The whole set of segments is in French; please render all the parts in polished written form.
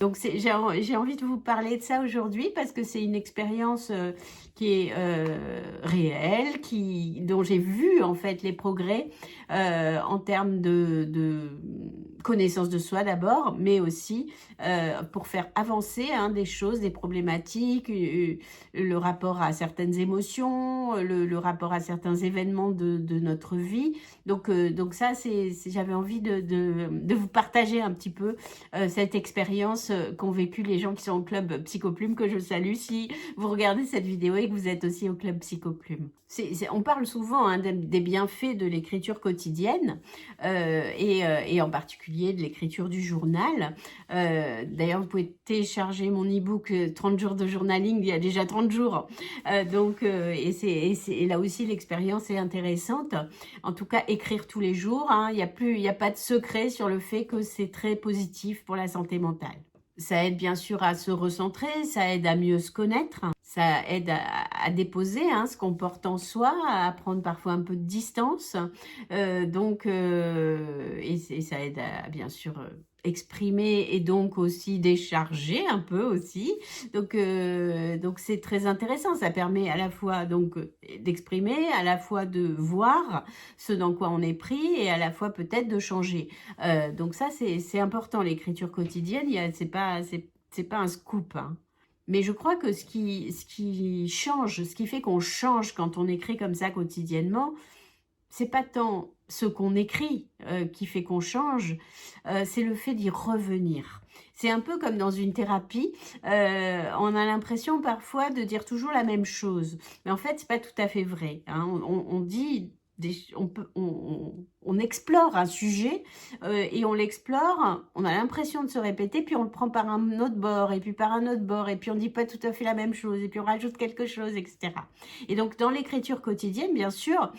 Donc j'ai envie de vous parler de ça aujourd'hui parce que c'est une expérience, qui est, réelle, dont j'ai vu en fait les progrès, en termes de connaissance de soi d'abord, mais aussi, pour faire avancer, hein, des choses, des problématiques, le rapport à certaines émotions, le rapport à certains événements de notre vie. Donc ça j'avais envie de vous partager un petit peu cette expérience qu'ont vécu les gens qui sont au club Psychoplume, que je salue si vous regardez cette vidéo et que vous êtes aussi au club Psychoplume. On parle souvent, hein, des bienfaits de l'écriture quotidienne et en particulier de l'écriture du journal. D'ailleurs, vous pouvez télécharger mon e-book 30 jours de journaling il y a déjà 30 jours. Et là aussi, l'expérience est intéressante. En tout cas, écrire tous les jours, hein, il y a pas de secret sur le fait que c'est très positif pour la santé mentale. Ça aide bien sûr à se recentrer, ça aide à mieux se connaître, ça aide à déposer, hein, ce qu'on porte en soi, à prendre parfois un peu de distance. Et ça aide à bien sûr exprimer et donc aussi décharger un peu aussi. Donc c'est très intéressant, ça permet à la fois donc d'exprimer, à la fois de voir ce dans quoi on est pris et à la fois peut-être de changer. Donc ça c'est important, l'écriture quotidienne, c'est pas un scoop, hein. Mais je crois que ce qui change, ce qui fait qu'on change quand on écrit comme ça quotidiennement, c'est pas tant ce qu'on écrit qui fait qu'on change, c'est le fait d'y revenir. C'est un peu comme dans une thérapie, on a l'impression parfois de dire toujours la même chose, mais en fait c'est pas tout à fait vrai, hein. On dit on explore un sujet et on l'explore, on a l'impression de se répéter, puis on le prend par un autre bord, et puis par un autre bord, et puis on dit pas tout à fait la même chose, et puis on rajoute quelque chose, etc. Et donc dans l'écriture quotidienne, bien sûr,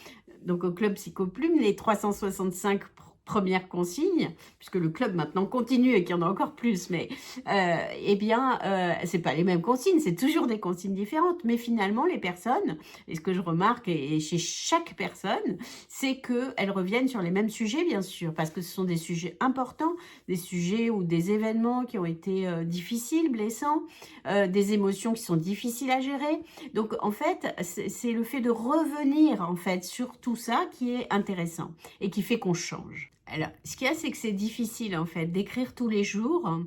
donc au club Psychoplume, les 365 premières consignes, puisque le club maintenant continue et qu'il y en a encore plus, mais c'est pas les mêmes consignes, c'est toujours des consignes différentes, mais finalement les personnes, et ce que je remarque et chez chaque personne, c'est qu'elles reviennent sur les mêmes sujets, bien sûr, parce que ce sont des sujets importants, des sujets ou des événements qui ont été difficiles, blessants, des émotions qui sont difficiles à gérer. Donc en fait, c'est le fait de revenir en fait sur tout ça qui est intéressant et qui fait qu'on change. Alors, ce qu'il y a, c'est que c'est difficile en fait d'écrire tous les jours.